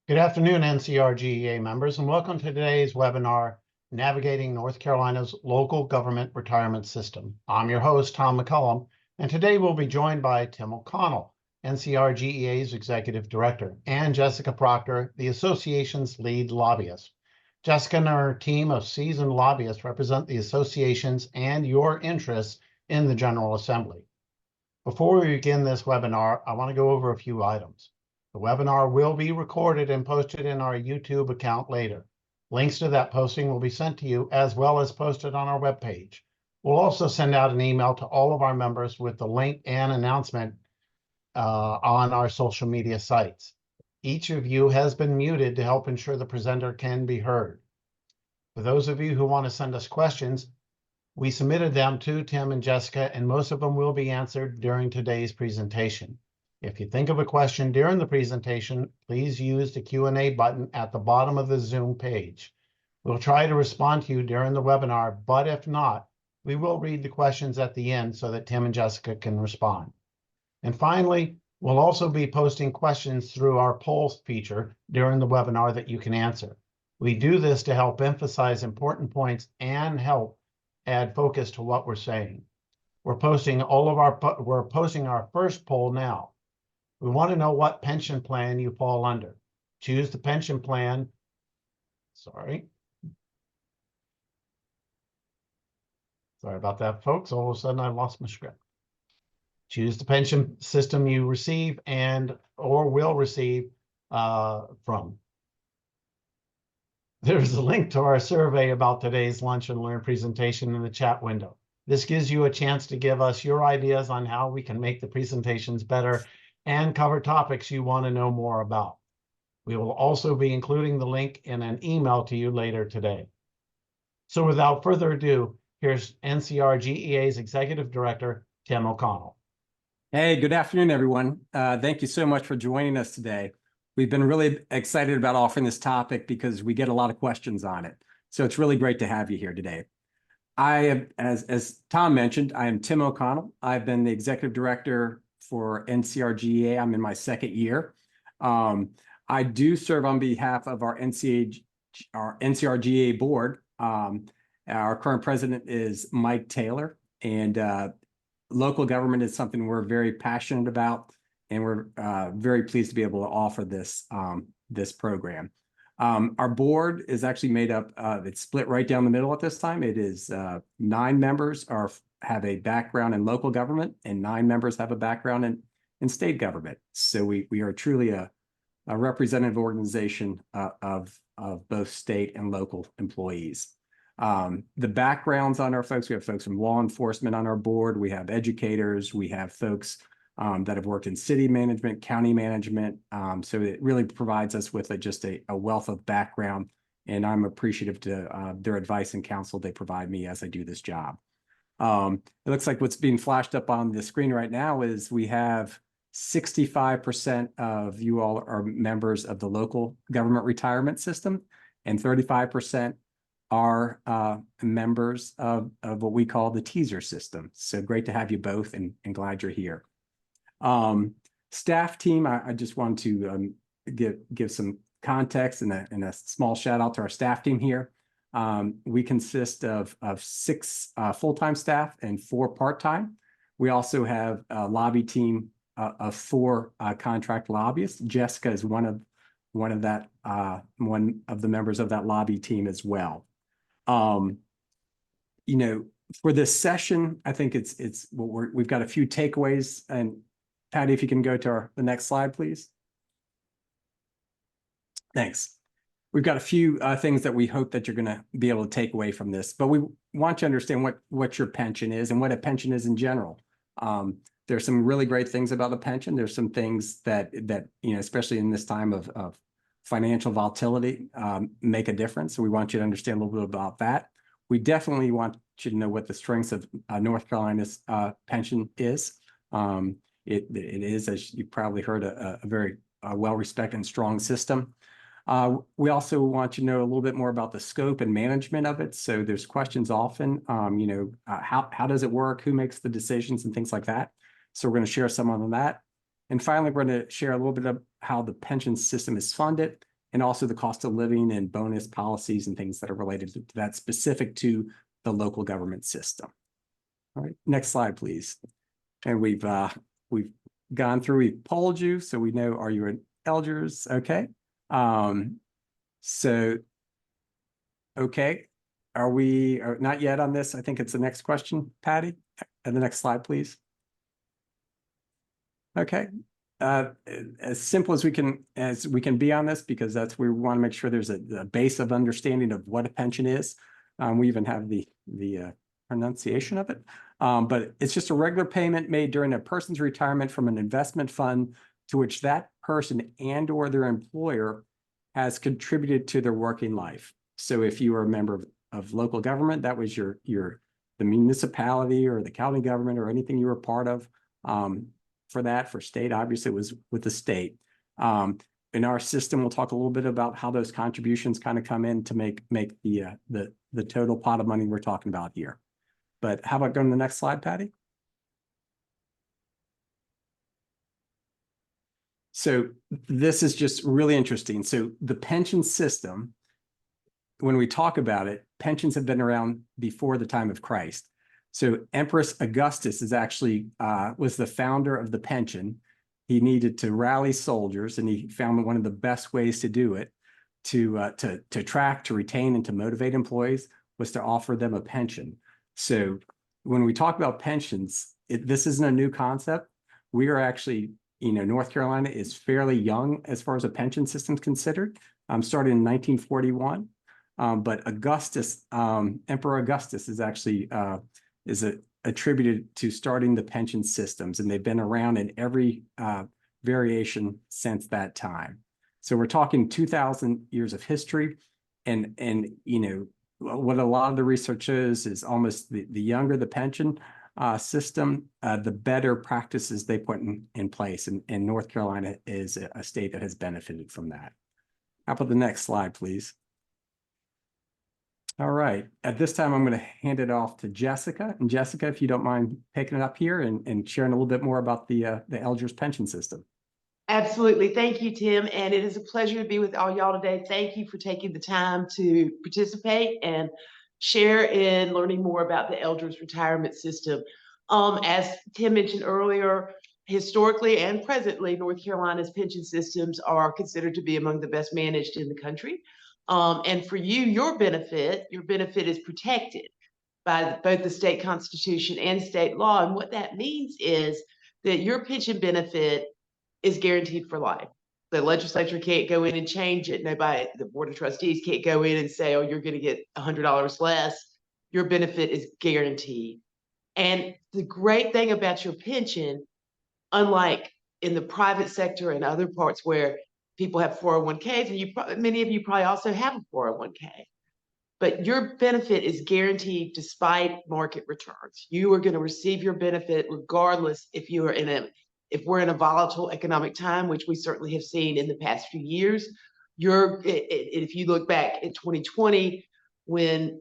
Good afternoon, NCRGEA members, and welcome to today's webinar, Navigating North Carolina's Local Government Retirement System. I'm your host, Tom McCullum, and today we'll be joined by Tim O'Connell, NCRGEA's Executive Director, and Jessica Proctor, the association's lead lobbyist. Jessica and her team of seasoned lobbyists represent the associations and your interests in the General Assembly. Before we begin this webinar, I want to go over a few items. The webinar will be recorded and posted in our YouTube account later. Links to that posting will be sent to you as well as posted on our webpage. We'll also send out an email to all of our members with the link and announcement on our social media sites. Each of you has been muted to help ensure the presenter can be heard. For those of you who want to send us questions, we submitted them to Tim and Jessica, and most of them will be answered during today's presentation. If you think of a question during the presentation, please use the Q&A button at the bottom of the Zoom page. We'll try to respond to you during the webinar, but if not, we will read the questions at the end so that Tim and Jessica can respond. And finally, we'll also be posting questions through our polls feature during the webinar that you can answer. We do this to help emphasize important points and help add focus to what we're saying. We're posting our first poll now. We want to know what pension plan you fall under. Choose the pension plan. Sorry about that, folks. All of a sudden I lost my script. Choose the pension system you receive and or will receive from. There's a link to our survey about today's Lunch and Learn presentation in the chat window. This gives you a chance to give us your ideas on how we can make the presentations better and cover topics you want to know more about. We will also be including the link in an email to you later today. So without further ado, here's NCRGEA's Executive Director, Tim O'Connell. Hey, good afternoon, everyone. Thank you so much for joining us today. We've been really excited about offering this topic because we get a lot of questions on it. So it's really great to have you here today. As Tom mentioned, I am Tim O'Connell. I've been the Executive Director for NCRGEA. I'm in my second year. I do serve on behalf of our NCRGEA board. Our current president is Mike Taylor, and local government is something we're very passionate about, and we're very pleased to be able to offer this program. Our board is actually made up of, it's split right down the middle at this time. It is 9 members have a background in local government, and 9 members have a background in state government. So we are truly a representative organization of both state and local employees. The backgrounds on our folks, we have folks from law enforcement on our board, we have educators, we have folks that have worked in city management, county management. So it really provides us with just a wealth of background, and I'm appreciative to their advice and counsel they provide me as I do this job. It looks like what's being flashed up on the screen right now is we have 65% of you all are members of the local government retirement system, and 35% are members of what we call the teaser system. So great to have you both, and glad you're here. Staff team, I just want to give some context and a small shout out to our staff team here. We consist of 6 full-time staff and 4 part-time. We also have a lobby team of 4 contract lobbyists. Jessica is one of the members of that lobby team as well. You know, for this session, I think we've got a few takeaways. And Patty, if you can go to the next slide, please. Thanks. We've got a few things that we hope that you're going to be able to take away from this, but we want you to understand what your pension is and what a pension is in general. There's some really great things about a pension. There's some things that you know, especially in this time of financial volatility, make a difference. So we want you to understand a little bit about that. We definitely want you to know what the strengths of North Carolina's pension is. It is, as you probably heard, a very well-respected and strong system. We also want you to know a little bit more about the scope and management of it. So there's questions often, you know, how does it work? Who makes the decisions and things like that? So we're going to share some on that. And finally, we're going to share a little bit of how the pension system is funded and also the cost of living and bonus policies and things that are related to that specific to the local government system. All right, next slide, please. And we've gone through, we've polled you, so we know, are you an LGERS? Okay. Okay. Are we not yet on this? I think it's the next question, Patty. And the next slide, please. Okay. As simple as we can be on this, because that's where we want to make sure there's a base of understanding of what a pension is. We even have the pronunciation of it. But it's just a regular payment made during a person's retirement from an investment fund to which that person and or their employer has contributed to their working life. So if you were a member of local government, that was the municipality or the county government or anything you were part of. For state, obviously it was with the state. In our system, we'll talk a little bit about how those contributions kind of come in to make the total pot of money we're talking about here. But how about going to the next slide, Patty? So this is just really interesting. So the pension system, when we talk about it, pensions have been around before the time of Christ. So Empress Augustus is actually was the founder of the pension. He needed to rally soldiers, and he found one of the best ways to do it, to attract, to retain, and to motivate employees was to offer them a pension. So when we talk about pensions, this isn't a new concept. We are actually, North Carolina is fairly young as far as a pension system is considered. Started in 1941. But Augustus, Emperor Augustus is actually attributed to starting the pension systems, and they've been around in every variation since that time. So we're talking 2,000 years of history, and what a lot of the research shows is almost the younger the pension system, the better practices they put in place, and North Carolina is a state that has benefited from that. How about the next slide, please? All right. At this time, I'm going to hand it off to Jessica. And Jessica, if you don't mind picking it up here and sharing a little bit more about the LGERS pension system. Absolutely. Thank you, Tim. And it is a pleasure to be with all y'all today. Thank you for taking the time to participate and share in learning more about the LGERS retirement system. As Tim mentioned earlier, historically and presently, North Carolina's pension systems are considered to be among the best managed in the country. And for you, your benefit is protected by both the state constitution and state law. And what that means is that your pension benefit is guaranteed for life. The legislature can't go in and change it. Nobody, the board of trustees can't go in and say, oh, you're going to get $100 less. Your benefit is guaranteed. And the great thing about your pension, unlike in the private sector and other parts where people have 401ks, and many of you probably also have a 401k, but your benefit is guaranteed despite market returns. You are going to receive your benefit regardless if we're in a volatile economic time, which we certainly have seen in the past few years. If you look back at 2020, when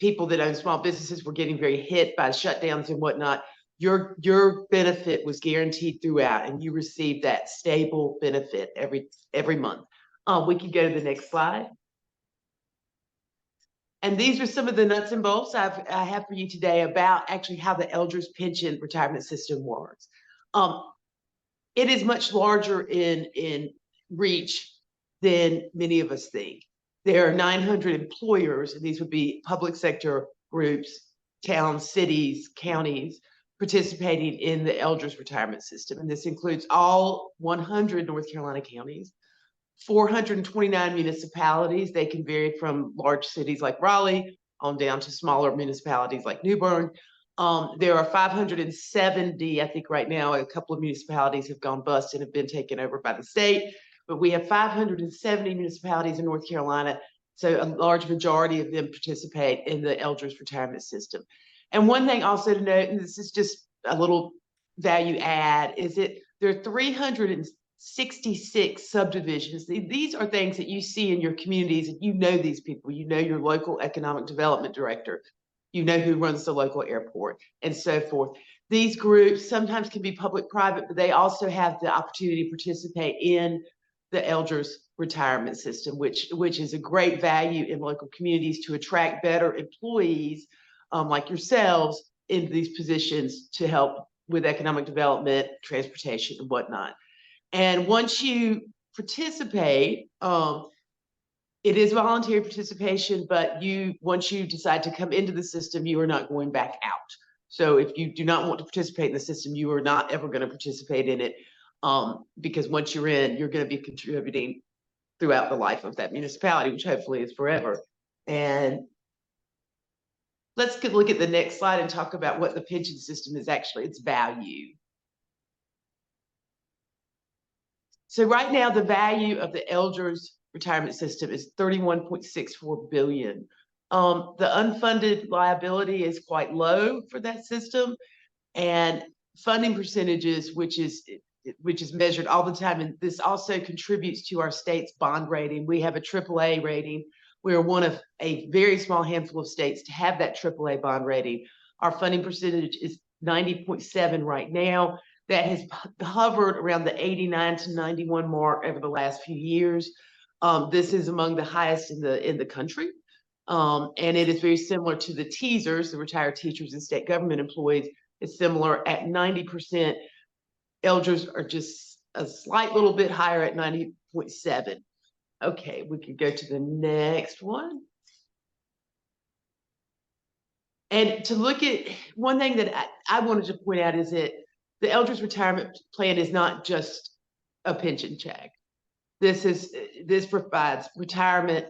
people that own small businesses were getting very hit by shutdowns and whatnot, your benefit was guaranteed throughout, and you received that stable benefit every month. We can go to the next slide. And these are some of the nuts and bolts I have for you today about actually how the LGERS pension retirement system works. It is much larger in reach than many of us think. There are 900 employers, and these would be public sector groups, towns, cities, counties, participating in the LGERS retirement system. And this includes all 100 North Carolina counties, 429 municipalities. They can vary from large cities like Raleigh on down to smaller municipalities like New Bern. There are 570, I think right now, a couple of municipalities have gone bust and have been taken over by the state, but we have 570 municipalities in North Carolina. So a large majority of them participate in the LGERS retirement system. And one thing also to note, and this is just a little value add, is that there are 366 subdivisions. These are things that you see in your communities, and you know these people. You know your local economic development director. You know who runs the local airport, and so forth. These groups sometimes can be public-private, but they also have the opportunity to participate in the LGERS retirement system, which is a great value in local communities to attract better employees like yourselves into these positions to help with economic development, transportation, and whatnot. And once you participate, it is voluntary participation, but once you decide to come into the system, you are not going back out. So if you do not want to participate in the system, you are not ever going to participate in it, because once you're in, you're going to be contributing throughout the life of that municipality, which hopefully is forever. And let's look at the next slide and talk about what the pension system is actually, its value. So right now, the value of the LGERS retirement system is $31.64 billion. The unfunded liability is quite low for that system, and funding percentages, which is measured all the time, and this also contributes to our state's bond rating. We have a AAA rating. We are one of a very small handful of states to have that AAA bond rating. Our funding percentage is 90.7 right now. That has hovered around the 89 to 91 mark over the last few years. This is among the highest in the country. And it is very similar to the teasers, the retired teachers and state government employees. It's similar at 90%. LGERS are just a slight little bit higher at 90.7. Okay, we can go to the next one. And to look at one thing that I wanted to point out is that the LGERS retirement plan is not just a pension check. This provides retirement,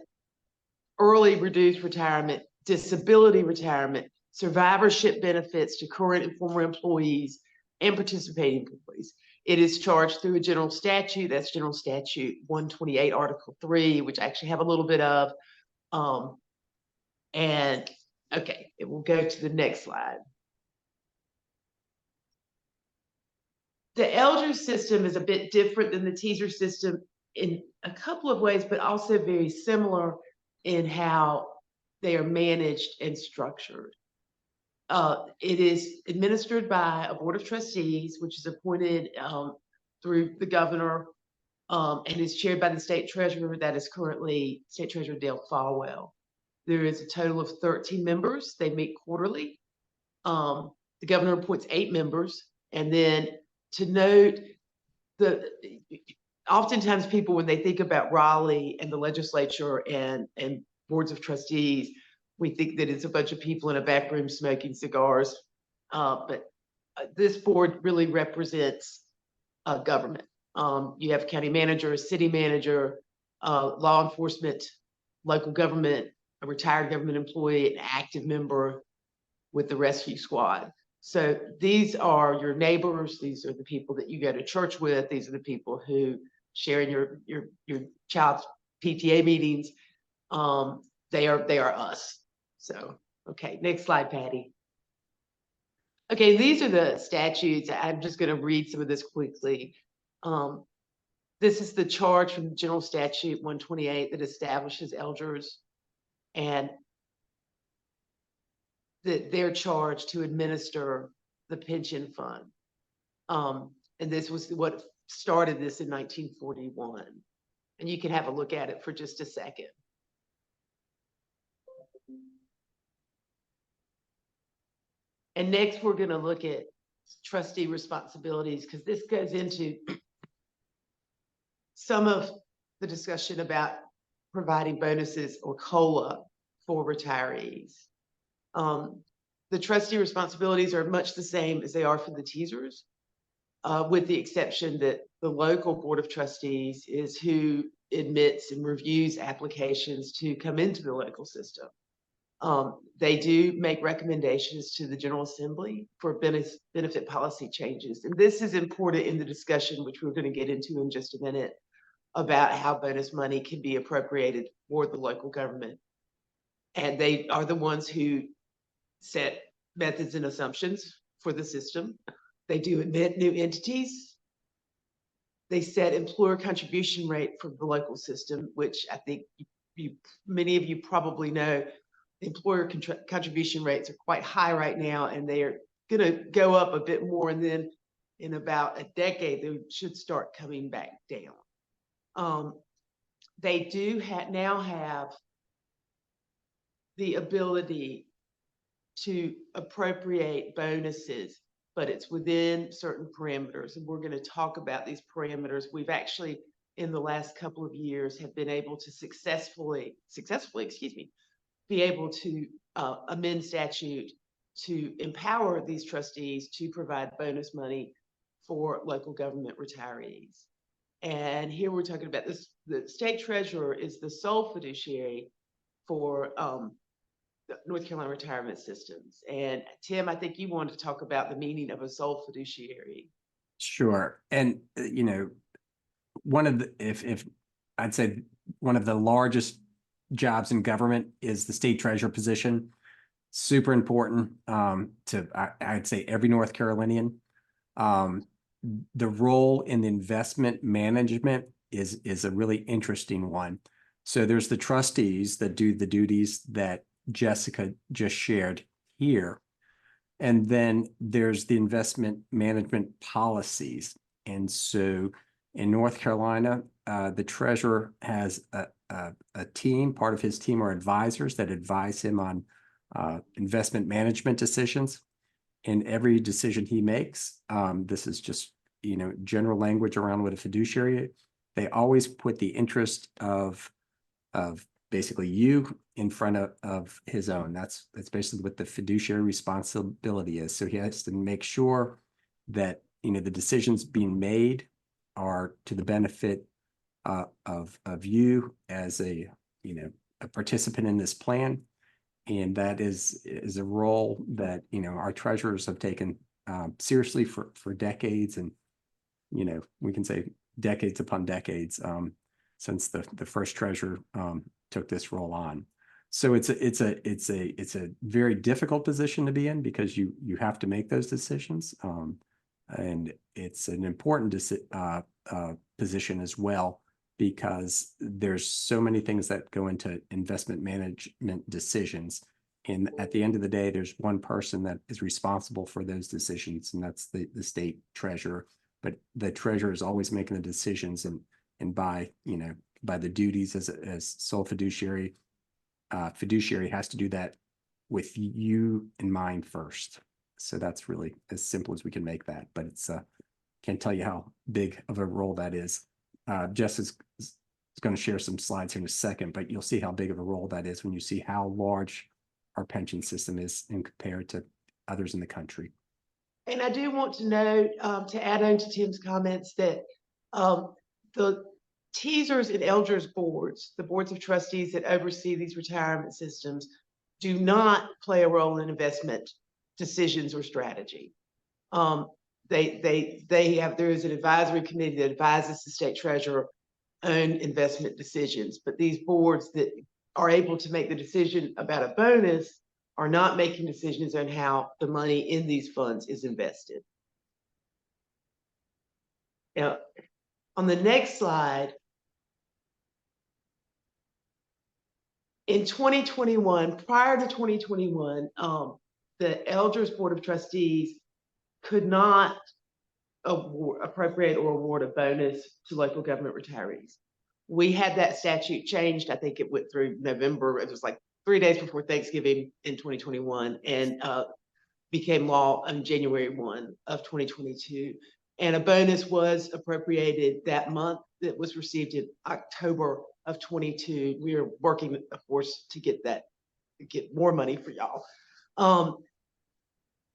early reduced retirement, disability retirement, survivorship benefits to current and former employees and participating employees. It is charged through a general statute. That's General Statute 128, Article 3, which I actually have a little bit of. And okay, it will go to the next slide. The LGERS system is a bit different than the teaser system in a couple of ways, but also very similar in how they are managed and structured. It is administered by a board of trustees, which is appointed through the governor, and is chaired by the state treasurer. That is currently State Treasurer Dale Falwell. There is a total of 13 members. They meet quarterly. The governor appoints 8 members, and then to note, oftentimes people, when they think about Raleigh and the legislature and boards of trustees, we think that it's a bunch of people in a back room smoking cigars, but this board really represents government. You have county manager, city manager, law enforcement, local government, a retired government employee, an active member with the rescue squad. So these are your neighbors. These are the people that you go to church with. These are the people who share in your child's PTA meetings. They are us. So, okay, next slide, Patty. Okay, these are the statutes. I'm just going to read some of this quickly. This is the charge from General Statute 128 that establishes LGERS, and that they're charged to administer the pension fund. And this was what started this in 1941. And you can have a look at it for just a second. And next, we're going to look at trustee responsibilities, because this goes into some of the discussion about providing bonuses or COLA for retirees. The trustee responsibilities are much the same as they are for the teasers, with the exception that the local board of trustees is who admits and reviews applications to come into the local system. They do make recommendations to the General Assembly for benefit policy changes. And this is important in the discussion, which we're going to get into in just a minute, about how bonus money can be appropriated for the local government. And they are the ones who set methods and assumptions for the system. They do admit new entities. They set employer contribution rate for the local system, which I think many of you probably know. Employer contribution rates are quite high right now, and they are going to go up a bit more. And then in about a decade, they should start coming back down. they do now have the ability to appropriate bonuses, but it's within certain parameters. And we're going to talk about these parameters. We've actually, in the last couple of years, have been able to successfully, be able to amend statute to empower these trustees to provide bonus money for local government retirees. And here we're talking about this, the state treasurer is the sole fiduciary for the North Carolina retirement systems. And Tim, I think you wanted to talk about the meaning of a sole fiduciary. Sure. And, you know, one of the, if I'd say one of the largest jobs in government is the state treasurer position. Super important I'd say every North Carolinian. The role in investment management is a really interesting one. So there's the trustees that do the duties that Jessica just shared here. And then there's the investment management policies. And so in North Carolina, the treasurer has a team, part of his team are advisors that advise him on investment management decisions. In every decision he makes, this is just, you know, general language around what a fiduciary, they always put the interest of basically you in front of his own. That's basically what the fiduciary responsibility is. So he has to make sure that, you know, the decisions being made are to the benefit of you as a, you know, a participant in this plan. And that is a role that, you know, our treasurers have taken seriously for decades. And, you know, we can say decades upon decades since the first treasurer took this role on. So it's a very difficult position to be in because you have to make those decisions. And it's an important position as well, because there's so many things that go into investment management decisions. And at the end of the day, there's one person that is responsible for those decisions, and that's the state treasurer. But the treasurer is always making the decisions, and by, you know, by the duties as sole fiduciary, fiduciary has to do that with you in mind first. So that's really as simple as we can make that, but it's can't tell you how big of a role that is. Jess is going to share some slides here in a second, but you'll see how big of a role that is when you see how large our pension system is in compared to others in the country. And I do want to note, to add on to Tim's comments, that the teasers and LGERS boards, the boards of trustees that oversee these retirement systems, do not play a role in investment decisions or strategy. There is an advisory committee that advises the state treasurer on investment decisions, but these boards that are able to make the decision about a bonus are not making decisions on how the money in these funds is invested. Now, on the next slide, in 2021, prior to 2021, the LGERS Board of Trustees could not appropriate or award a bonus to local government retirees. We had that statute changed. I think it went through November. It was like 3 days before Thanksgiving in 2021, and became law on January 1 of 2022. And a bonus was appropriated that month. That was received in October of 22. We are working, of course, to get more money for y'all.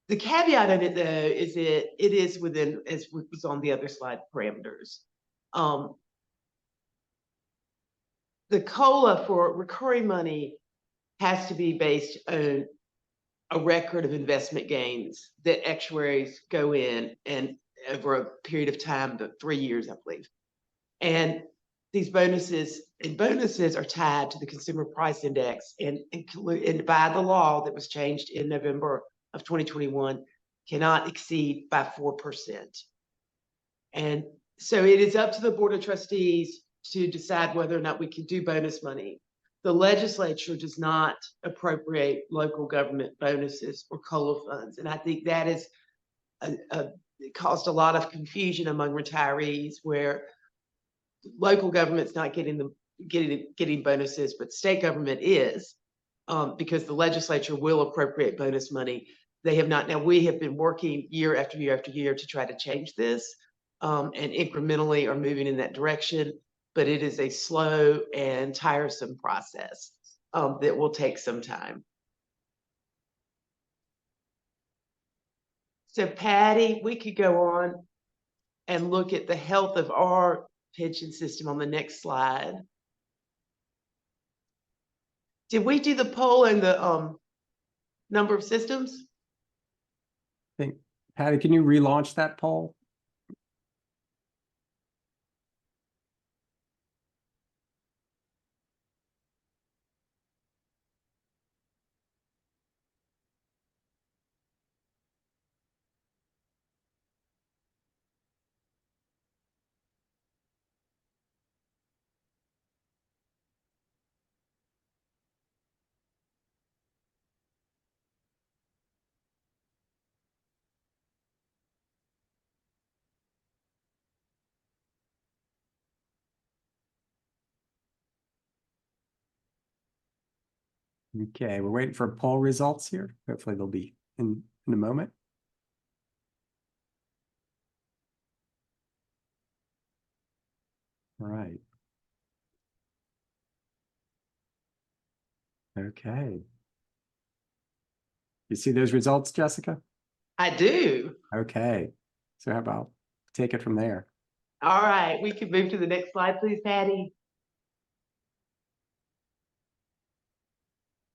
The caveat of it, though, is it is within, as was on the other slide, parameters. The COLA for recurring money has to be based on a record of investment gains that actuaries go in and over a period of time, but 3 years, I believe. And these bonuses are tied to the consumer price index, and by the law that was changed in November of 2021, cannot exceed by 4%. And so it is up to the Board of Trustees to decide whether or not we can do bonus money. The legislature does not appropriate local government bonuses or COLA funds. And I think that is it caused a lot of confusion among retirees, where local government's not getting getting bonuses, but state government is, because the legislature will appropriate bonus money. They have not. Now, we have been working year after year after year to try to change this, and incrementally are moving in that direction, but it is a slow and tiresome process that will take some time. So Patty, we could go on and look at the health of our pension system on the next slide. Did we do the poll and the number of systems? I think, Patty, can you relaunch that poll? Okay, we're waiting for poll results here. Hopefully they'll be in a moment. All right. Okay. You see those results, Jessica? I do. Okay. So how about take it from there? All right, we can move to the next slide, please, Patty.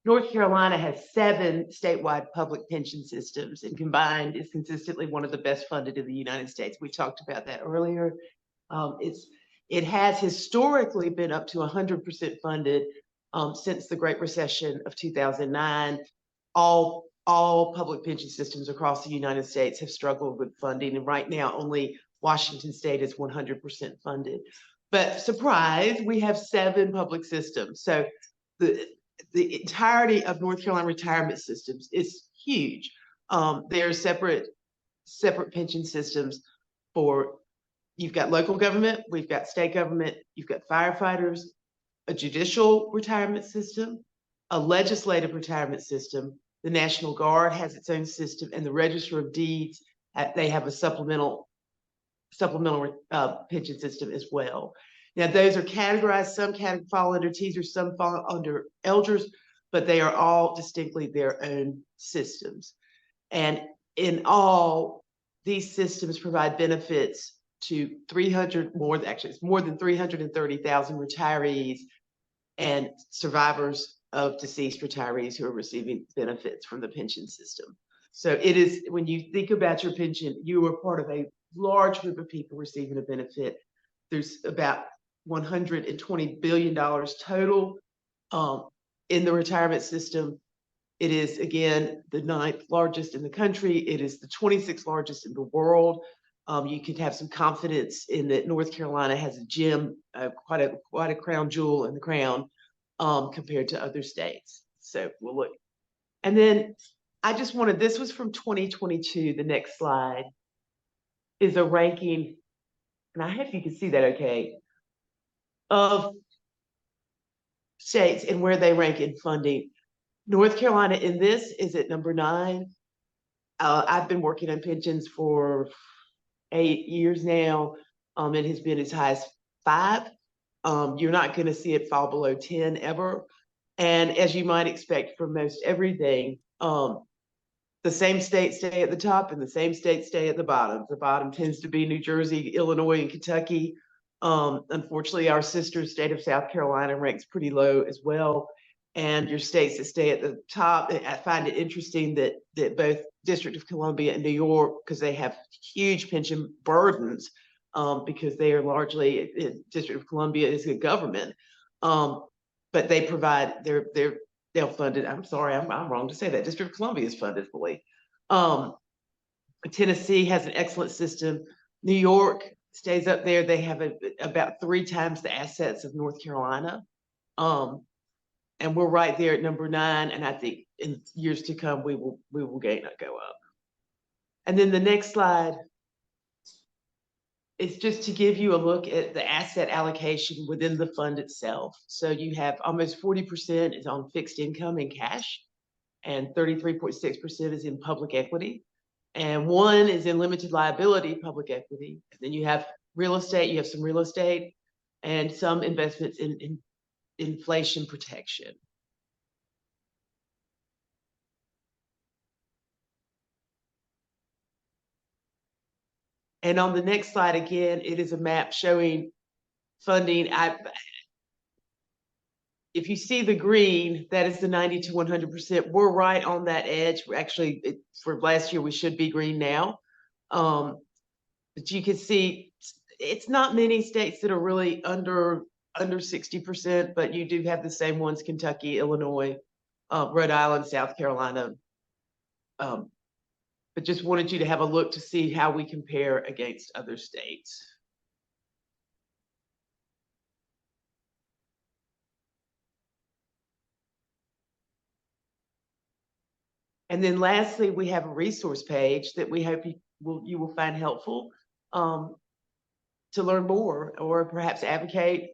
North Carolina has 7 statewide public pension systems, and combined is consistently one of the best funded in the United States. We talked about that earlier. It has historically been up to 100% funded since the Great Recession of 2009. All public pension systems across the United States have struggled with funding, and right now only Washington State is 100% funded. But surprise, we have 7 public systems. So the entirety of North Carolina retirement systems is huge. There are separate pension systems for, you've got local government, we've got state government, you've got firefighters, a judicial retirement system, a legislative retirement system. The National Guard has its own system, and the Register of Deeds, they have a supplemental pension system as well. Now, those are categorized, some fall under teasers, some fall under LGERS, but they are all distinctly their own systems. And in all, these systems provide benefits to more than 330,000 retirees and survivors of deceased retirees who are receiving benefits from the pension system. So it is, when you think about your pension, you are part of a large group of people receiving a benefit. There's about $120 billion total in the retirement system. It is, again, the 9th largest in the country. It is the 26th largest in the world. You can have some confidence in that North Carolina has a gem, quite a crown jewel in the crown compared to other states. So we'll look. And then I just wanted, this was from 2022, the next slide is a ranking, and I hope you can see that okay, of states and where they rank in funding. North Carolina in this is at number 9. I've been working on pensions for 8 years now. It has been as high as 5. You're not going to see it fall below 10 ever. And as you might expect from most everything, the same states stay at the top and the same states stay at the bottom. The bottom tends to be New Jersey, Illinois, and Kentucky. Unfortunately, our sister state of South Carolina ranks pretty low as well. And your states that stay at the top, I find it interesting that both District of Columbia and New York, because they have huge pension burdens, because they are largely, District of Columbia is a government, but they provide, they're funded. I'm sorry, I'm wrong to say that. District of Columbia is funded fully. Tennessee has an excellent system. New York stays up there. They have about 3 times the assets of North Carolina. And we're right there at number 9. And I think in years to come, we will gain or go up. And then the next slide it's just to give you a look at the asset allocation within the fund itself. So you have almost 40% is on fixed income and cash, and 33.6% is in public equity. And 1 is in limited liability public equity. And then you have real estate, you have some real estate, and some investments in inflation protection. And on the next slide, again, it is a map showing funding. If you see the green, that is the 90 to 100%. We're right on that edge. We're actually, for last year, we should be green now. But you can see it's not many states that are really under 60%, but you do have the same ones: Kentucky, Illinois, Rhode Island, South Carolina. But just wanted you to have a look to see how we compare against other states. And then lastly, we have a resource page that we hope you will find helpful to learn more, or perhaps advocate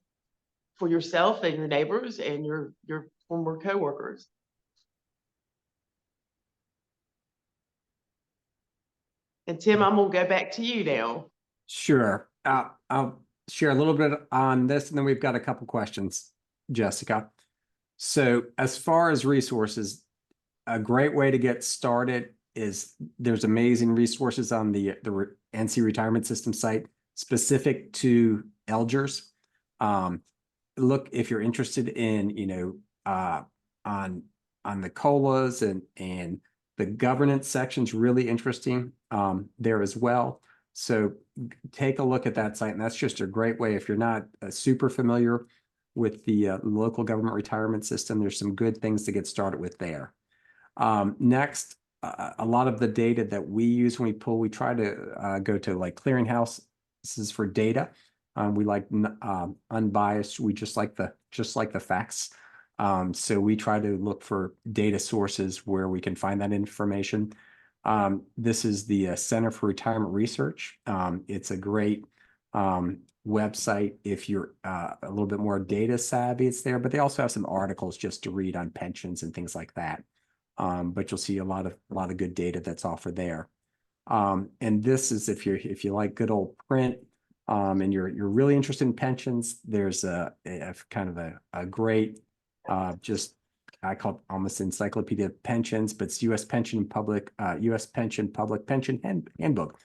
for yourself and your neighbors and your former coworkers. And Tim, I'm gonna go back to you now. Sure. I'll share a little bit on this, and then we've got a couple questions, Jessica. So as far as resources, a great way to get started is there's amazing resources on the NC Retirement System site specific to LGERS. Look, if you're interested in, on the COLAs and the governance section's really interesting there as well. So take a look at that site, and that's just a great way. If you're not super familiar with the local government retirement system, there's some good things to get started with there. Next, a lot of the data that we use when we pull, we try to go to like clearinghouse. This is for data. We like unbiased. We just like the facts. So we try to look for data sources where we can find that information. This is the Center for Retirement Research. It's a great website if you're a little bit more data savvy. It's there, but they also have some articles just to read on pensions and things like that. But you'll see a lot of good data that's offered there. And this is if you like good old print, and you're really interested in pensions, there's a kind of a great I call it almost encyclopedia of pensions, but it's U.S. Pension Public Pension Handbook,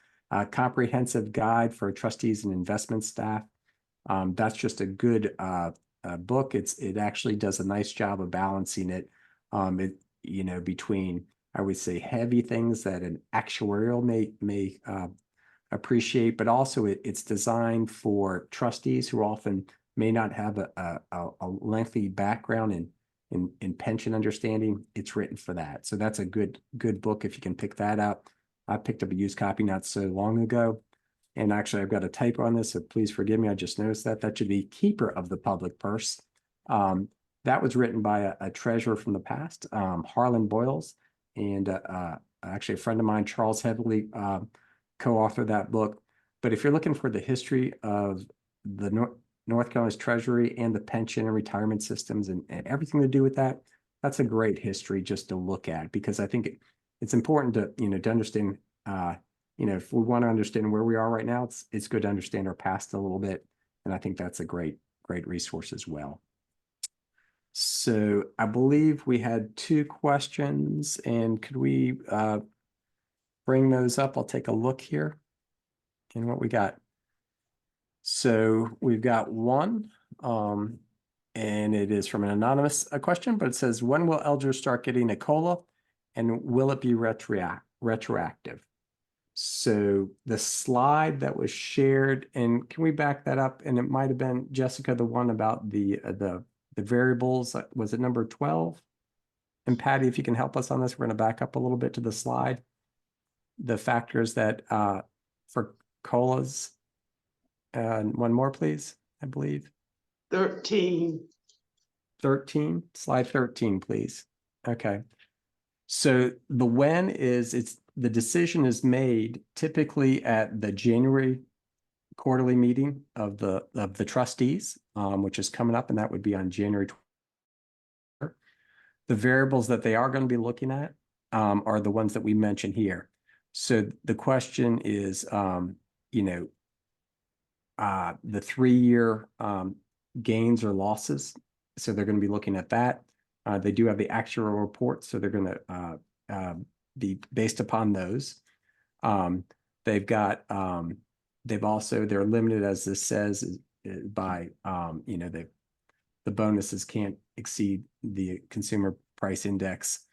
comprehensive guide for trustees and investment staff. That's just a good book. It actually does a nice job of balancing it. Between, I would say, heavy things that an actuarial may appreciate, but also it's designed for trustees who often may not have a lengthy background in pension understanding. It's written for that. So that's a good book if you can pick that up. I picked up a used copy not so long ago. And actually, I've got a typo on this, so please forgive me. I just noticed that should be Keeper of the Public Purse. That was written by a treasurer from the past, Harlan Boyles, and actually a friend of mine, Charles Heavily, co-authored that book. But if you're looking for the history of the North Carolina's Treasury and the pension and retirement systems and everything to do with that, that's a great history just to look at, because I think it's important to to understand. If we want to understand where we are right now, it's good to understand our past a little bit, and I think that's a great resource as well. So I believe we had 2 questions, and could we bring those up? I'll take a look here and what we got. So we've got one, and it is from an anonymous question, but it says, when will LGERS start getting a COLA, and will it be retroactive? So the slide that was shared, and can we back that up? And it might have been, Jessica, the one about the variables. Was it number 12? And Patty, if you can help us on this, we're going to back up a little bit to the slide. The factors that for COLAs. One more, please, I believe. 13. 13, slide 13, please. Okay. So the when is, the decision is made typically at the January quarterly meeting of the trustees, which is coming up, and that would be on January 23rd. The variables that they are going to be looking at are the ones that we mentioned here. So the question is, you know, the 3-year gains or losses. So they're going to be looking at that. They do have the actual report, so they're going to be based upon those. They've got, they're limited, as this says, by, you know, the bonuses can't exceed the consumer price index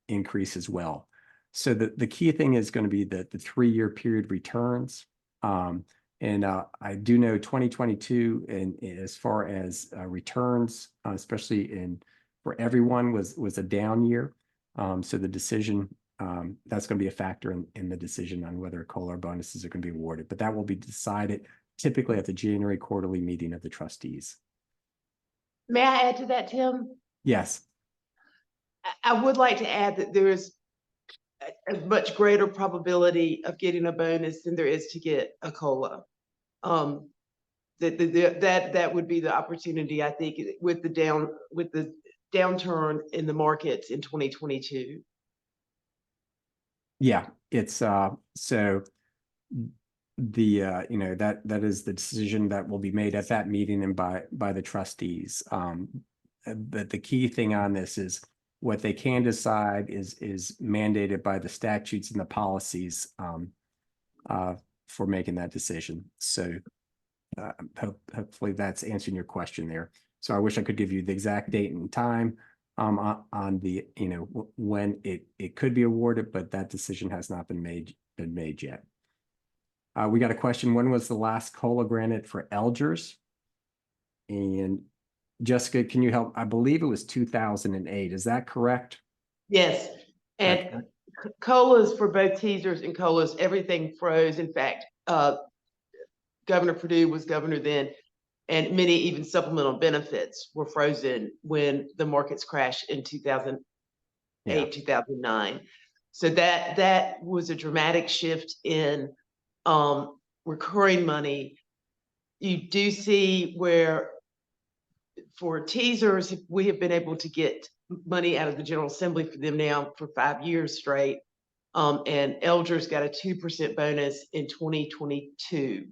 increase as well. So the key thing is going to be the 3-year period returns. And I do know 2022, and as far as returns, especially for everyone, was a down year. So the decision, that's going to be a factor in the decision on whether COLA or bonuses are going to be awarded. But that will be decided typically at the January quarterly meeting of the trustees. May I add to that, Tim? Yes. I would like to add that there is a much greater probability of getting a bonus than there is to get a COLA. That would be the opportunity, I think, with the downturn in the markets in 2022. Yeah, it's so the you know, that is the decision that will be made at that meeting and by the trustees. But the key thing on this is what they can decide is mandated by the statutes and the policies for making that decision. So hopefully that's answering your question there. So I wish I could give you the exact date and time on the, you know, when it could be awarded, but that decision has not been made yet. We got a question: when was the last COLA granted for LGERS? And Jessica, can you help? I believe it was 2008. Is that correct? Yes, and Okay. COLAs for both teasers and COLAs, everything froze. In fact, Governor Perdue was governor then, and many even supplemental benefits were frozen when the markets crashed in 2008, 2009. So that was a dramatic shift in recurring money. You do see where for teasers, we have been able to get money out of the General Assembly for them now for 5 years straight. And LGERS got a 2% bonus in 2022.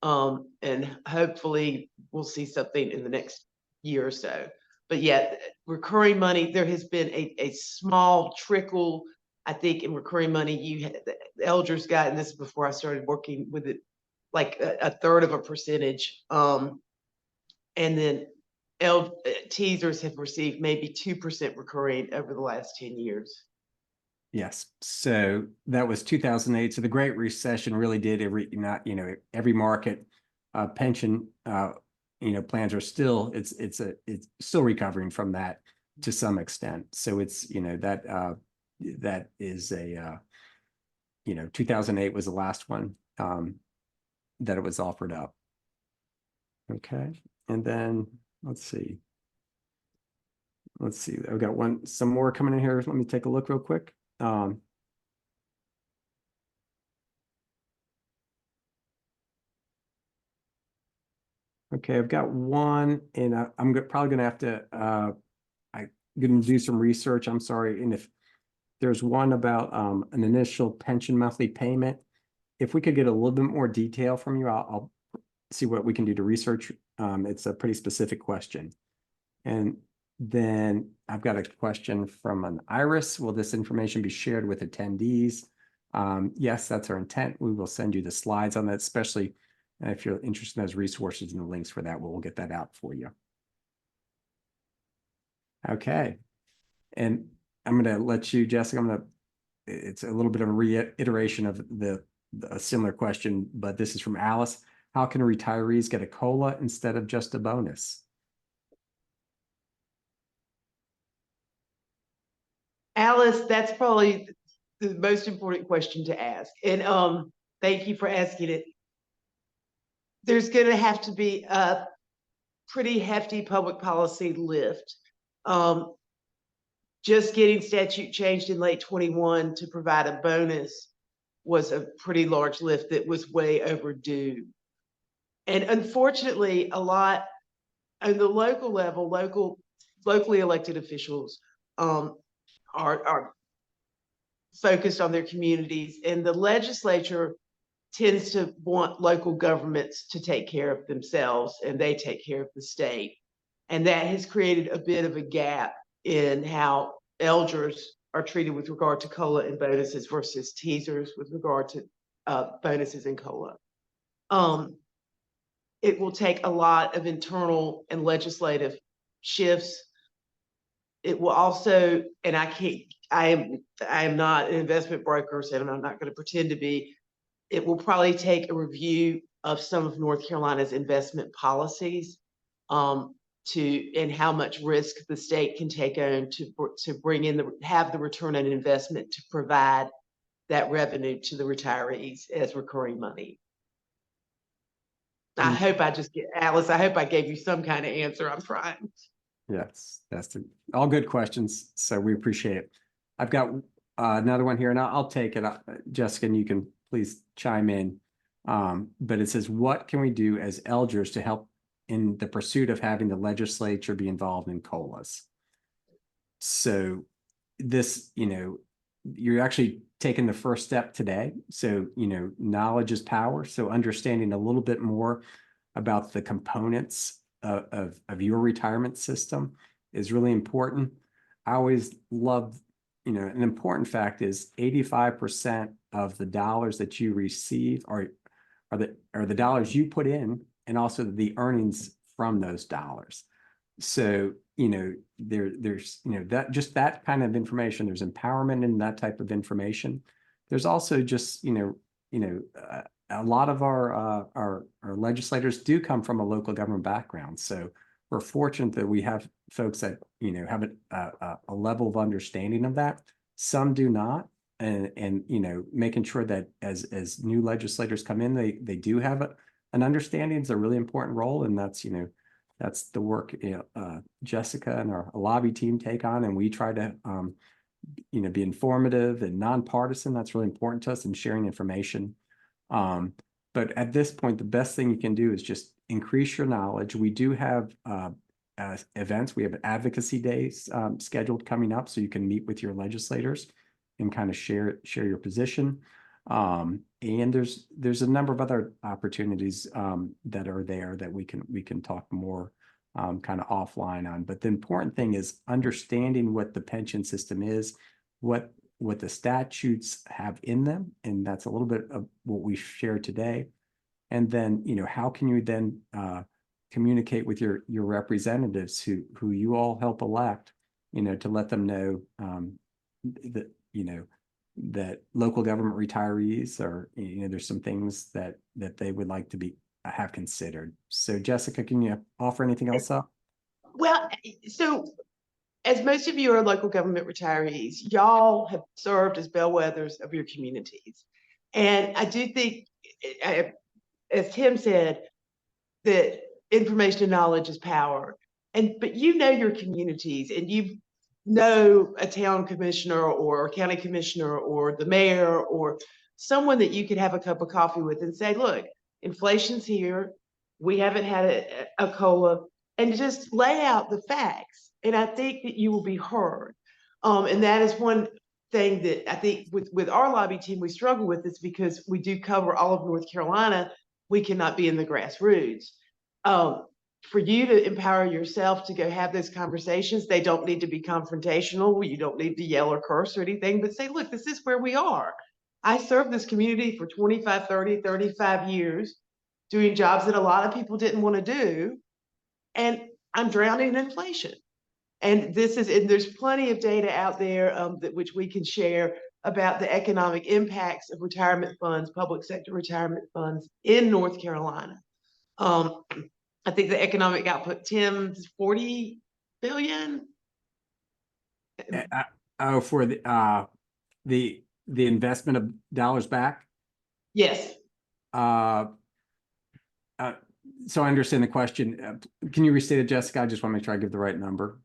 And hopefully we'll see something in the next year or so. But yeah, recurring money, there has been a small trickle, I think, in recurring money. You had the LGERS got, and this is before I started working with it, like a third of a percentage. And then teasers have received maybe 2% recurring over the last 10 years. Yes. So that was 2008. So the Great Recession really did every market pension, plans are still, it's still recovering from that to some extent. So it's, that is a, 2008 was the last one that it was offered up. Okay. And then let's see. I've got some more coming in here. Let me take a look real quick. Okay, I've got one, and I'm probably going to have to, I'm going to do some research. I'm sorry. And if there's one about an initial pension monthly payment, if we could get a little bit more detail from you, I'll see what we can do to research. It's a pretty specific question. And then I've got a question from an Iris. Will this information be shared with attendees? Yes, that's our intent. We will send you the slides on that, especially if you're interested in those resources and the links for that. We'll get that out for you. Okay. And I'm going to let you, Jessica, it's a little bit of a reiteration of a similar question, but this is from Alice. How can retirees get a COLA instead of just a bonus? Alice, that's probably the most important question to ask. And thank you for asking it. There's going to have to be a pretty hefty public policy lift. Just getting statute changed in late 21 to provide a bonus was a pretty large lift that was way overdue. And unfortunately, a lot on the local level, locally elected officials are focused on their communities, and the legislature tends to want local governments to take care of themselves, and they take care of the state. And that has created a bit of a gap in how LGERS are treated with regard to COLA and bonuses versus teasers with regard to bonuses and COLA. It will take a lot of internal and legislative shifts. It will also, and I am not an investment broker, so I'm not going to pretend to be. It will probably take a review of some of North Carolina's investment policies and how much risk the state can take on to bring in have the return on investment to provide that revenue to the retirees as recurring money. I hope Alice, I hope I gave you some kind of answer. I'm trying. Yes, all good questions. So we appreciate it. I've got another one here, and I'll take it. Jessica, and you can please chime in. But it says, what can we do as LGERS to help in the pursuit of having the legislature be involved in COLAs? So this, you're actually taking the first step today. So, knowledge is power. So understanding a little bit more about the components of your retirement system is really important. I always love, an important fact is 85% of the dollars that you receive are the dollars you put in, and also the earnings from those dollars. So, there's that kind of information. There's empowerment in that type of information. There's also just, a lot of our legislators do come from a local government background. So we're fortunate that we have folks that, have a level of understanding of that. Some do not. And making sure that as new legislators come in, they do have an understanding is a really important role. And that's, that's the work Jessica and our lobby team take on. And we try to, be informative and nonpartisan. That's really important to us in sharing information. But at this point, the best thing you can do is just increase your knowledge. We do have events. We have advocacy days scheduled coming up, so you can meet with your legislators and kind of share your position. And there's a number of other opportunities that are there that we can talk more kind of offline on. But the important thing is understanding what the pension system is, what the statutes have in them, and that's a little bit of what we shared today. And then, how can you then communicate with your representatives who you all help elect, to let them know that, that local government retirees are, there's some things that they would like to have considered. So Jessica, can you offer anything else up? Well, so as most of you are local government retirees, y'all have served as bellwethers of your communities. And I do think, as Tim said, that information and knowledge is power. But your communities, and you know a town commissioner or a county commissioner or the mayor or someone that you could have a cup of coffee with and say, look, inflation's here. We haven't had a COLA, and just lay out the facts. And I think that you will be heard. And that is one thing that I think with our lobby team, we struggle with, is because we do cover all of North Carolina. We cannot be in the grassroots. For you to empower yourself to go have those conversations, they don't need to be confrontational. You don't need to yell or curse or anything, but say, look, this is where we are. I served this community for 25, 30, 35 years, doing jobs that a lot of people didn't want to do. And I'm drowning in inflation. And there's plenty of data out there which we can share about the economic impacts of retirement funds, public sector retirement funds in North Carolina. I think the economic output, Tim, is 40 billion. For the investment of dollars back? Yes. So I understand the question. Can you restate it, Jessica? I just want to make sure I give the right number.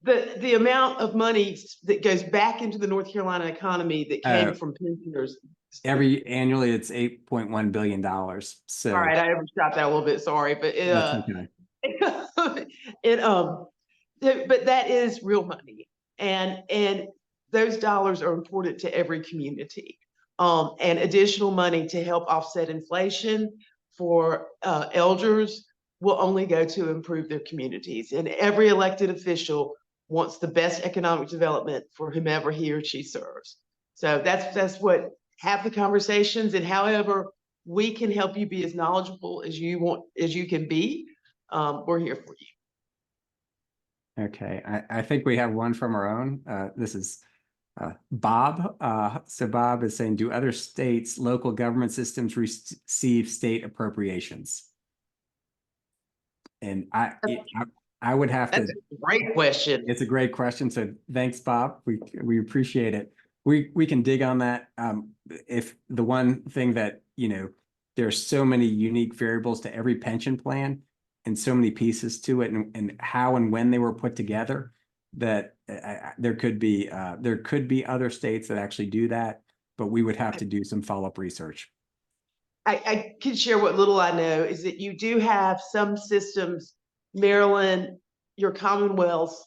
the amount of money that goes back into the North Carolina economy that came from pensioners. Annually, it's $8.1 billion. So, all right, I overshot that a little bit. Sorry, but that's okay. But that is real money, and those dollars are important to every community. And additional money to help offset inflation for elders will only go to improve their communities. And every elected official wants the best economic development for whomever he or she serves. So that's what, have the conversations, and however we can help you be as knowledgeable as you can be, we're here for you. Okay, I think we have one from our own. This is Bob. So Bob is saying, do other states' local government systems receive state appropriations? And I would have to. That's a great question. It's a great question. So thanks, Bob. We appreciate it. We can dig on that. If the one thing that, there's so many unique variables to every pension plan and so many pieces to it, and how and when they were put together, that there could be other states that actually do that, but we would have to do some follow-up research. I can share what little I know is that you do have some systems, Maryland, your commonwealths,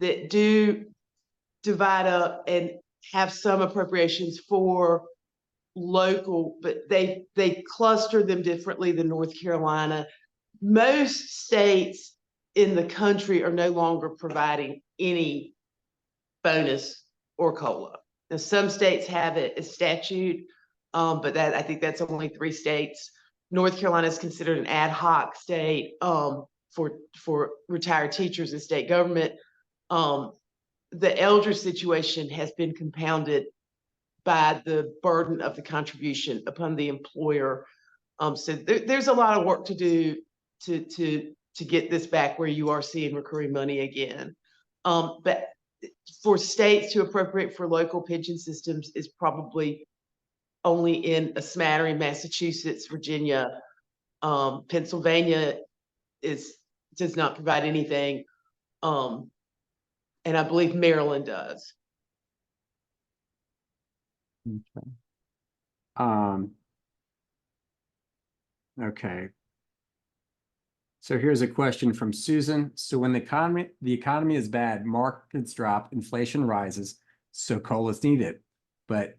that do divide up and have some appropriations for local, but they cluster them differently than North Carolina. Most states in the country are no longer providing any bonus or COLA. Now, some states have it as statute, but I think that's only 3 states. North Carolina is considered an ad hoc state for retired teachers in state government. The elder situation has been compounded by the burden of the contribution upon the employer. So there's a lot of work to do to get this back where you are seeing recurring money again. But for states to appropriate for local pension systems is probably only in a smattering. Massachusetts, Virginia, Pennsylvania does not provide anything. And I believe Maryland does. Okay. Okay. So here's a question from Susan. So when the economy is bad, markets drop, inflation rises, so COLA is needed. But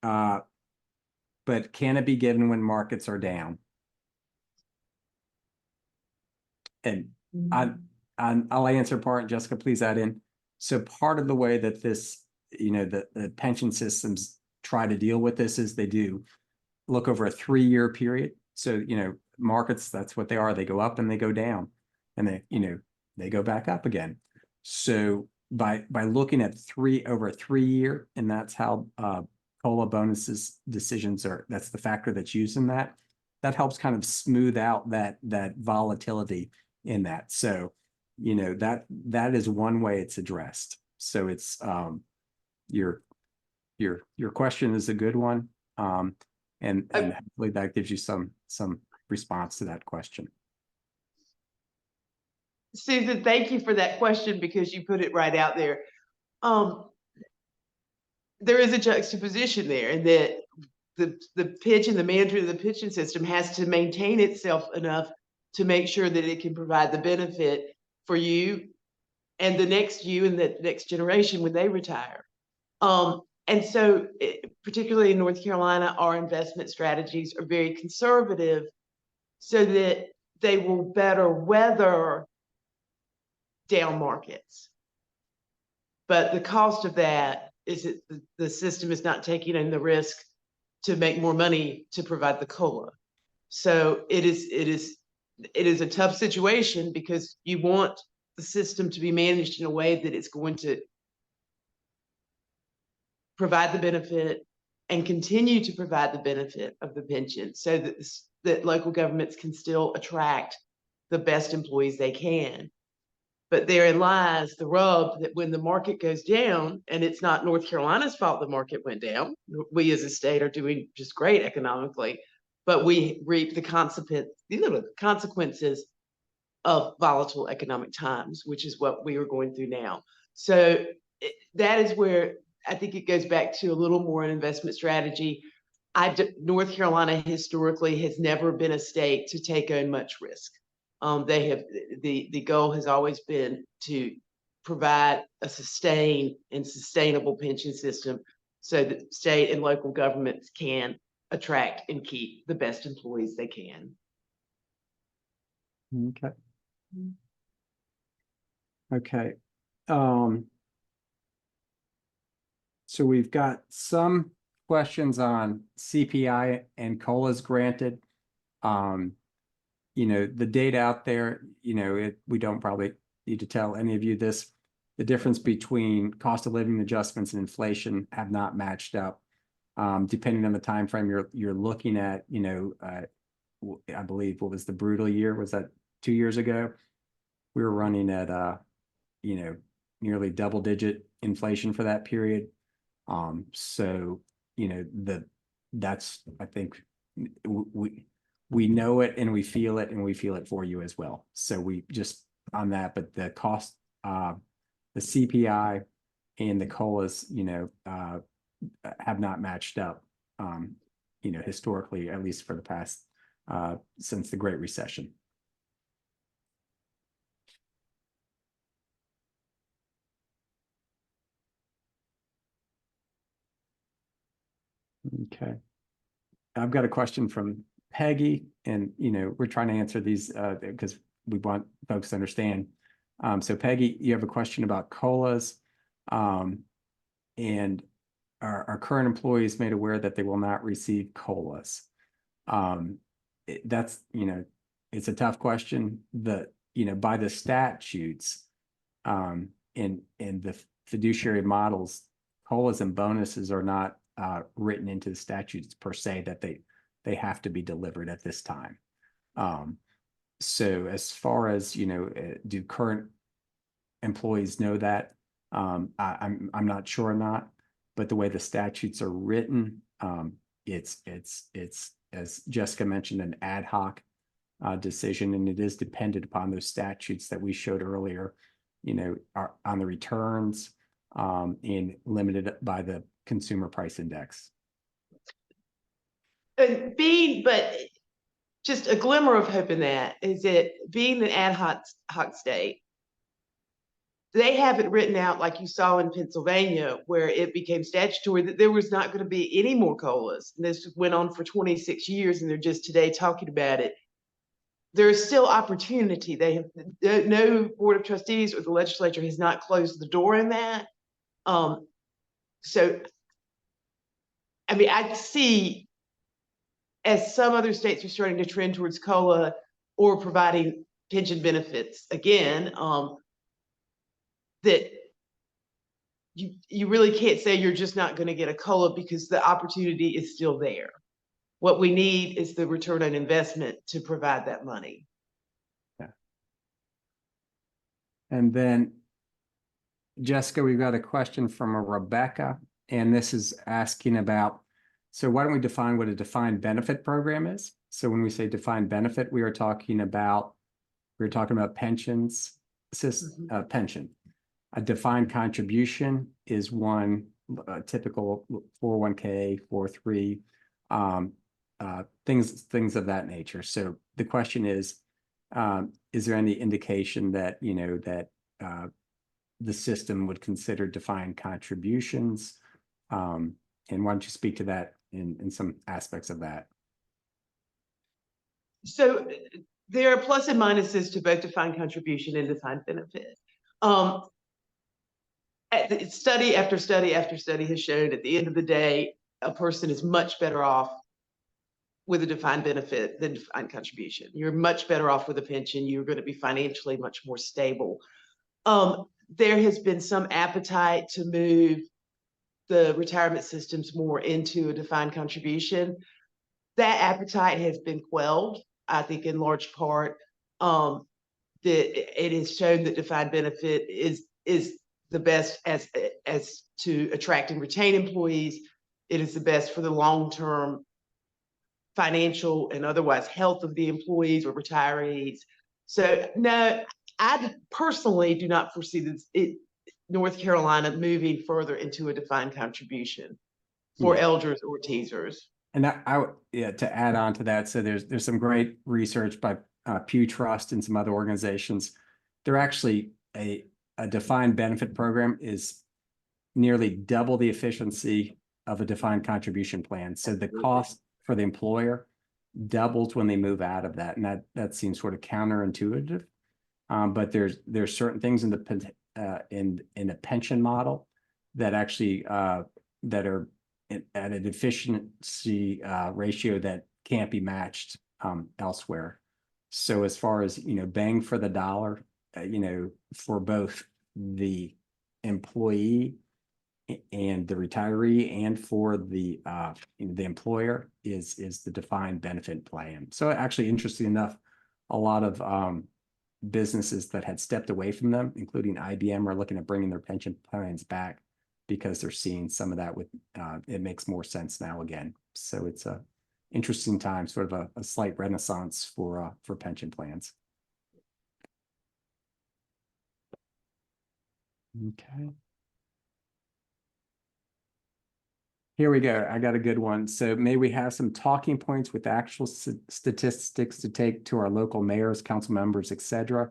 can it be given when markets are down? And I'll answer part. Jessica, please add in. So part of the way that this, the pension systems try to deal with this is they do look over a 3-year period. So, markets, that's what they are. They go up and they go down, and they go back up again. So by looking at over a 3-year, and that's how COLA bonuses decisions that's the factor that's used in that helps kind of smooth out that volatility in that. So, that is one way it's addressed. So it's your question is a good one. And hopefully that gives you some response to that question. Susan, thank you for that question, because you put it right out there. There is a juxtaposition there, and that the manager of the pension system has to maintain itself enough to make sure that it can provide the benefit for you and the next you and the next generation when they retire. And so, particularly in North Carolina, our investment strategies are very conservative so that they will better weather down markets. But the cost of that is that the system is not taking in the risk to make more money to provide the COLA. So it is a tough situation, because you want the system to be managed in a way that it's going to provide the benefit and continue to provide the benefit of the pension, so that local governments can still attract the best employees they can. But therein lies the rub, that when the market goes down, and it's not North Carolina's fault the market went down, we as a state are doing just great economically, but we reap the consequences of volatile economic times, which is what we are going through now. So that is where I think it goes back to a little more an investment strategy. North Carolina historically has never been a state to take on much risk. The goal has always been to provide a sustained and sustainable pension system so that state and local governments can attract and keep the best employees they can. Okay. Okay. So we've got some questions on CPI and COLAs granted. The data out there, we don't probably need to tell any of you this. The difference between cost of living adjustments and inflation have not matched up. Depending on the time frame you're looking at, I believe, what was the brutal year? Was that 2 years ago? We were running at nearly double-digit inflation for that period. So that's, I think, we know it and we feel it for you as well. So we just on that, but the cost, the CPI and the COLAs, have not matched up, historically, at least for the past, since the Great Recession. Okay. I've got a question from Peggy, and we're trying to answer these because we want folks to understand. So Peggy, you have a question about COLAs, and our current employees made aware that they will not receive COLAs. That's, it's a tough question. By the statutes, in the fiduciary models, COLAs and bonuses are not written into the statutes per se that they have to be delivered at this time. So as far as, do current employees know that? I'm not sure or not, but the way the statutes are written, it's as Jessica mentioned, an ad hoc decision, and it is dependent upon those statutes that we showed earlier, are on the returns, and limited by the consumer price index. But just a glimmer of hope in that is that being an ad hoc state, they have it written out like you saw in Pennsylvania, where it became statutory that there was not going to be any more COLAs. And this went on for 26 years, and they're just today talking about it. There is still opportunity. They have no board of trustees or the legislature has not closed the door in that. So, I mean, I see, as some other states are starting to trend towards COLA or providing pension benefits again, that you really can't say you're just not going to get a COLA because the opportunity is still there. What we need is the return on investment to provide that money. Yeah. And then, Jessica, we've got a question from a Rebecca, and this is asking about, so why don't we define what a defined benefit program is? So when we say defined benefit, we're talking about pensions, pension. A defined contribution is one, typical 401k, 403, things of that nature. So the question is there any indication that, the system would consider defined contributions? And why don't you speak to that in some aspects of that? So there are plus and minuses to both defined contribution and defined benefit. Study after study after study has shown at the end of the day, a person is much better off with a defined benefit than defined contribution. You're much better off with a pension. You're going to be financially much more stable. There has been some appetite to move the retirement systems more into a defined contribution. That appetite has been quelled, I think, in large part. That it is shown that defined benefit is the best as to attract and retain employees. It is the best for the long-term financial and otherwise health of the employees or retirees. So no, I personally do not foresee North Carolina moving further into a defined contribution for Yeah. LGERS or teasers. And yeah, to add on to that, so there's some great research by Pew Trust and some other organizations. They're actually a defined benefit program is nearly double the efficiency of a defined contribution plan. So the cost for the employer doubles when they move out of that, and that seems sort of counterintuitive. But there's certain things in the pension model that actually that are at an efficiency ratio that can't be matched elsewhere. So as far as, bang for the dollar, for both the employee and the retiree and for the employer is the defined benefit plan. So actually, interesting enough, a lot of businesses that had stepped away from them, including IBM, are looking at bringing their pension plans back because they're seeing some of that with it makes more sense now again. So it's a interesting time, sort of a slight renaissance for pension plans. Okay. Here we go. I got a good one. So may we have some talking points with actual statistics to take to our local mayors, council members, etc.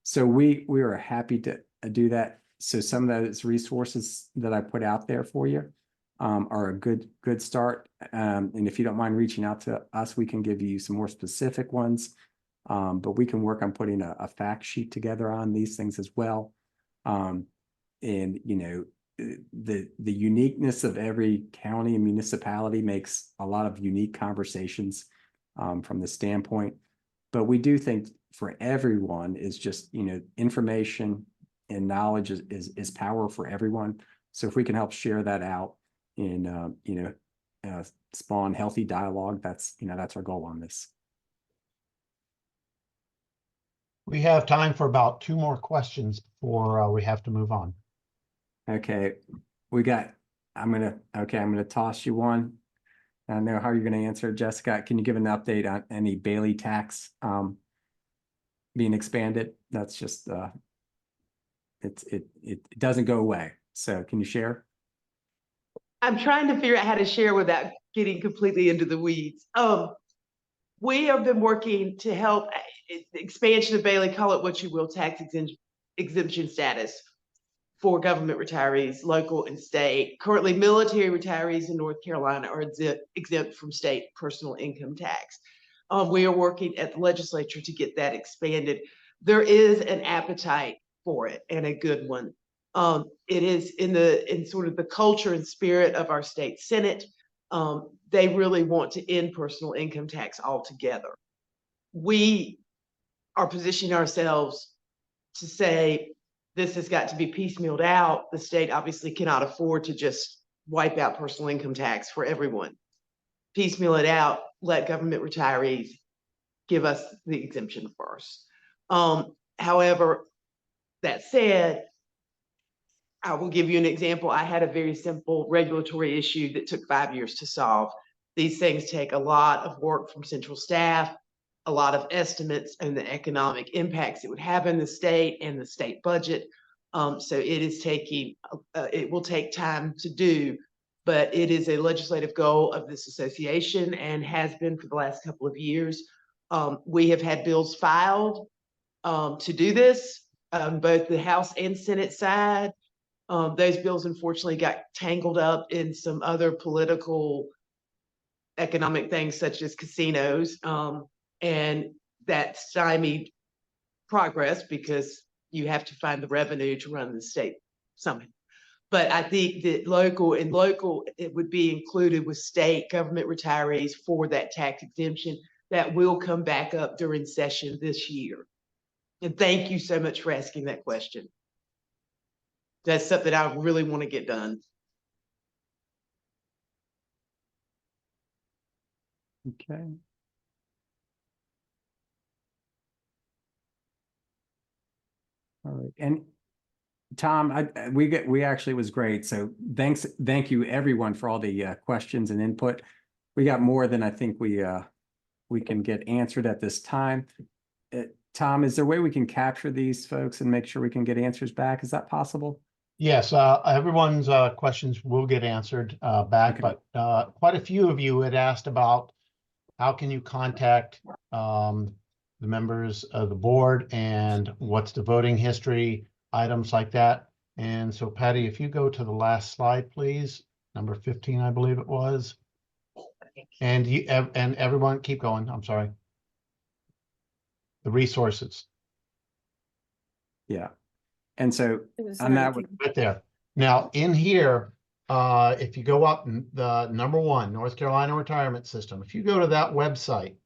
So we are happy to do that. So some of those resources that I put out there for you are a good start. And if you don't mind reaching out to us, we can give you some more specific ones. But we can work on putting a fact sheet together on these things as well. And the uniqueness of every county and municipality makes a lot of unique conversations from the standpoint. But we do think for everyone is just, information and knowledge is power for everyone. So if we can help share that out and, spawn healthy dialogue, that's our goal on this. We have time for about 2 more questions before we have to move on. Okay, I'm gonna toss you one. I know how you're gonna answer, Jessica. Can you give an update on any Bailey tax being expanded? That's just it doesn't go away. So can you share? I'm trying to figure out how to share without getting completely into the weeds. We have been working to help expansion of Bailey, call it what you will, tax exemption status for government retirees, local and state. Currently, military retirees in North Carolina are exempt from state personal income tax. We are working at the legislature to get that expanded. There is an appetite for it, and a good one. It is in sort of the culture and spirit of our state Senate. They really want to end personal income tax altogether. We are positioning ourselves to say this has got to be piecemealed out. The state obviously cannot afford to just wipe out personal income tax for everyone. Piecemeal it out, let government retirees give us the exemption first. However, that said, I will give you an example. I had a very simple regulatory issue that took 5 years to solve. These things take a lot of work from central staff, a lot of estimates and the economic impacts it would have in the state and the state budget. So it will take time to do, but it is a legislative goal of this association and has been for the last couple of years. We have had bills filed to do this, both the House and Senate side. Those bills unfortunately got tangled up in some other political economic things such as casinos, and that stymied progress because you have to find the revenue to run the state somehow. But I think that local, it would be included with state government retirees for that tax exemption that will come back up during session this year. And thank you so much for asking that question. That's something I really want to get done. Okay. All right. And Tom, we actually was great. So thank you everyone for all the questions and input. We got more than I think we can get answered at this time. Tom, is there a way we can capture these folks and make sure we can get answers back? Is that possible? Yes, everyone's questions will get answered back, Okay. but quite a few of you had asked about how can you contact the members of the board and what's the voting history, items like that. And so Patty, if you go to the last slide, please, number 15, I believe it was. And you and everyone keep going. I'm sorry. The resources. Yeah. And so It was on that right one, Right there. Now, in here, if you go up the number 1, North Carolina Retirement System, if you go to that website,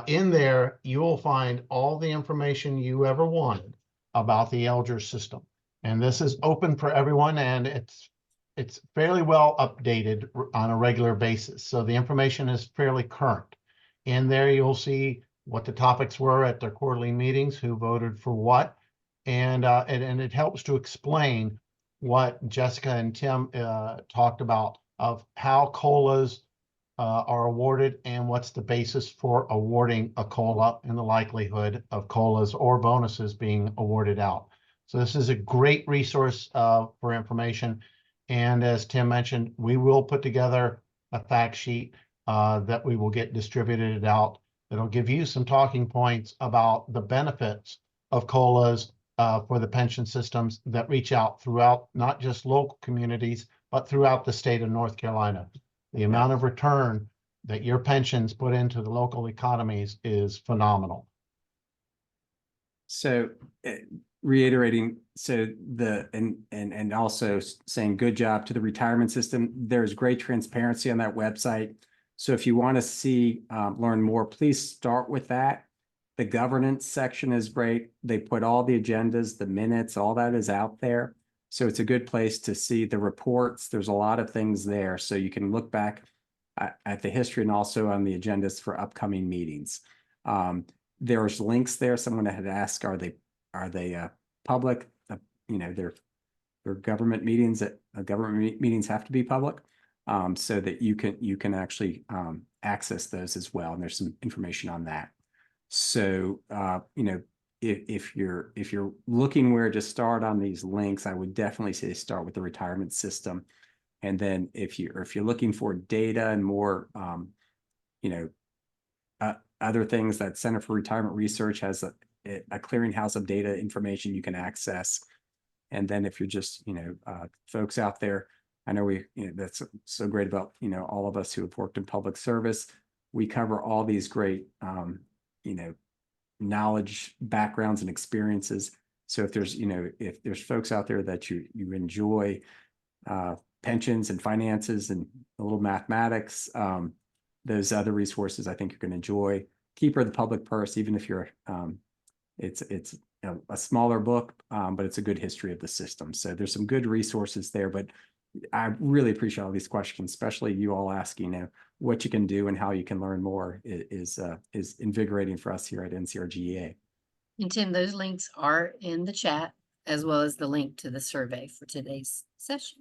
in there, you will find all the information you ever wanted about the LGERS system. And this is open for everyone, and it's fairly well updated on a regular basis. So the information is fairly current. In there, you'll see what the topics were at their quarterly meetings, who voted for what, and it helps to explain what Jessica and Tim talked about of how COLAs are awarded and what's the basis for awarding a COLA and the likelihood of COLAs or bonuses being awarded out. So this is a great resource for information. And as Tim mentioned, we will put together a fact sheet that we will get distributed out. It'll give you some talking points about the benefits of COLAs for the pension systems that reach out throughout not just local communities, but throughout the state of North Carolina. The amount of return that your pensions put into the local economies is phenomenal. so reiterating, so and also saying good job to the retirement system. There's great transparency on that website. So if you want to see, learn more, please start with that. The governance section is great. They put all the agendas, the minutes, all that is out there. So it's a good place to see the reports. There's a lot of things there. So you can look back at the history and also on the agendas for upcoming meetings. There's links there. Someone had asked, are they public? They're government meetings that government meetings have to be public, so that you can actually access those as well. And there's some information on that. So if you're looking where to start on these links, I would definitely say start with the retirement system. And then if you're looking for data and more, other things, that Center for Retirement Research has a clearinghouse of data information you can access. And then if you're just, folks out there, I know that's so great about, all of us who have worked in public service. We cover all these great, knowledge, backgrounds, and experiences. So if there's folks out there that you enjoy pensions and finances and a little mathematics, those other resources I think you're going to enjoy. Keeper of the Public Purse, even if you're, it's a smaller book, but it's a good history of the system. So there's some good resources there, but I really appreciate all these questions, especially you all asking what you can do and how you can learn more is invigorating for us here at NCRGEA. And Tim, those links are in the chat, as well as the link to the survey for today's session.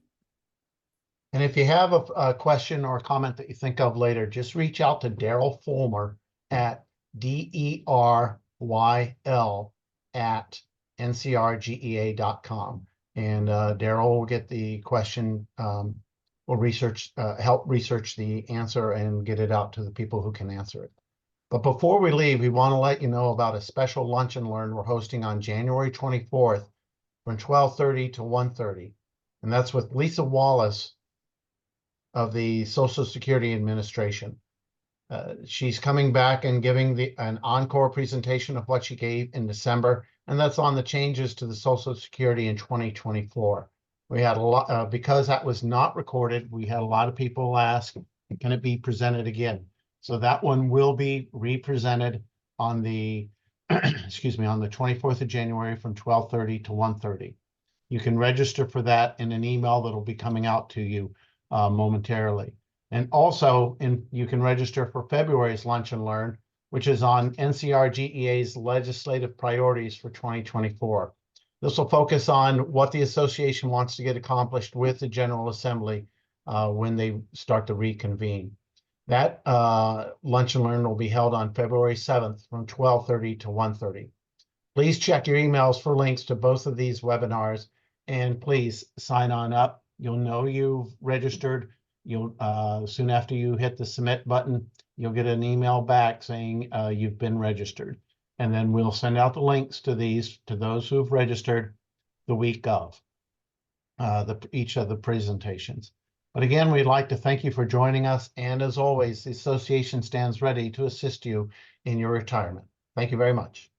And if you have a question or a comment that you think of later, just reach out to Daryl Fulmer at DERYL@NCRGEA.com. And Daryl will get the question, will help research the answer and get it out to the people who can answer it. But before we leave, we want to let you know about a special lunch and learn we're hosting on January 24th from 12:30 to 1:30. And that's with Lisa Wallace of the Social Security Administration. She's coming back and giving an encore presentation of what she gave in December, and that's on the changes to the Social Security in 2024. We had a lot, because that was not recorded, we had a lot of people ask, can it be presented again? So that one will be represented on the, excuse me, on the 24th of January from 12:30 to 1:30. You can register for that in an email that'll be coming out to you momentarily. And also, you can register for February's Lunch and Learn, which is on NCRGEA's legislative priorities for 2024. This will focus on what the association wants to get accomplished with the General Assembly when they start to reconvene. That lunch and learn will be held on February 7th from 12:30 to 1:30. Please check your emails for links to both of these webinars, and please sign on up. You'll know you've registered. You'll soon after you hit the submit button, you'll get an email back saying you've been registered. And then we'll send out the links to these to those who've registered the week of each of the presentations. But again, we'd like to thank you for joining us. And as always, the association stands ready to assist you in your retirement. Thank you very much.